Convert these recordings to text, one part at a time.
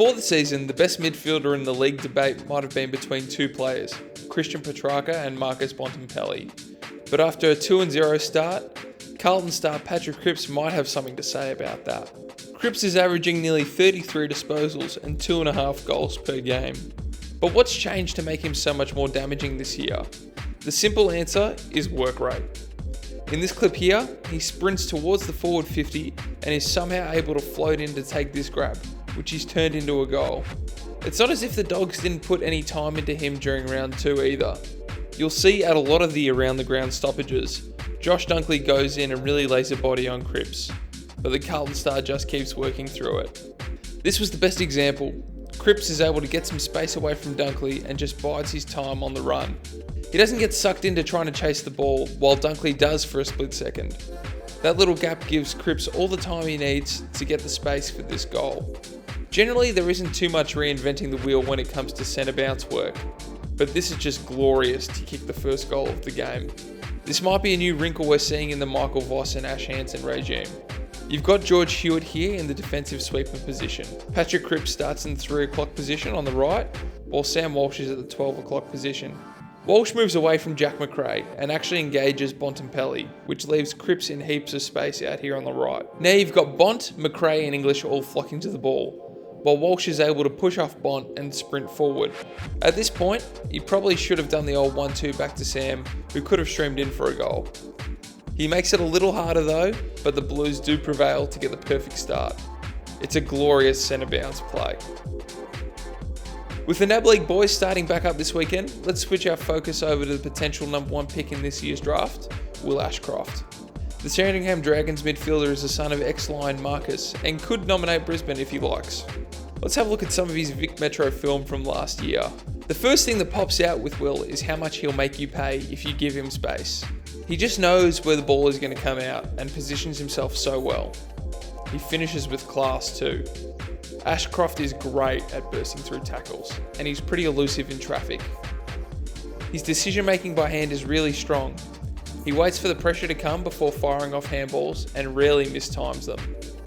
Before the season, the best midfielder in the league debate might have been between two players, Christian Petrarca and Marcus Bontempelli. But after a 2-0 start, Carlton star Patrick Cripps might have something to say about that. Cripps is averaging nearly 33 disposals and 2.5 goals per game. But what's changed to make him so much more damaging this year? The simple answer is work rate. In this clip here, he sprints towards the forward 50 and is somehow able to float in to take this grab, which he's turned into a goal. It's not as if the Dogs didn't put any time into him during round 2 either. You'll see at a lot of the around the ground stoppages, Josh Dunkley goes in and really lays a body on Cripps, but the Carlton star just keeps working through it. This was the best example. Cripps is able to get some space away from Dunkley and just bides his time on the run. He doesn't get sucked into trying to chase the ball, while Dunkley does for a split second. That little gap gives Cripps all the time he needs to get the space for this goal. Generally, there isn't too much reinventing the wheel when it comes to centre bounce work, but this is just glorious to kick the first goal of the game. This might be a new wrinkle we're seeing in the Michael Voss and Ash Hansen regime. You've got George Hewitt here in the defensive sweeper position. Patrick Cripps starts in the 3 o'clock position on the right, while Sam Walsh is at the 12 o'clock position. Walsh moves away from Jack McRae and actually engages Bontempelli, which leaves Cripps in heaps of space out here on the right. Now you've got Bont, McRae and English all flocking to the ball, while Walsh is able to push off Bont and sprint forward. At this point, he probably should have done the old 1-2 back to Sam, who could have streamed in for a goal. He makes it a little harder though, but the Blues do prevail to get the perfect start. It's a glorious centre bounce play. With the NAB League boys starting back up this weekend, let's switch our focus over to the potential number 1 pick in this year's draft, Will Ashcroft. The Sandringham Dragons midfielder is the son of ex-Lion Marcus and could nominate Brisbane if he likes. Let's have a look at some of his Vic Metro film from last year. The first thing that pops out with Will is how much he'll make you pay if you give him space. He just knows where the ball is going to come out and positions himself so well. He finishes with class too. Ashcroft is great at bursting through tackles, and he's pretty elusive in traffic. His decision making by hand is really strong. He waits for the pressure to come before firing off handballs and rarely mistimes them.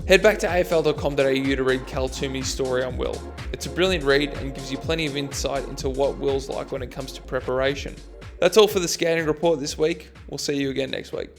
Head back to afl.com.au to read Cal Toomey's story on Will. It's a brilliant read and gives you plenty of insight into what Will's like when it comes to preparation. That's all for the scouting report this week. We'll see you again next week.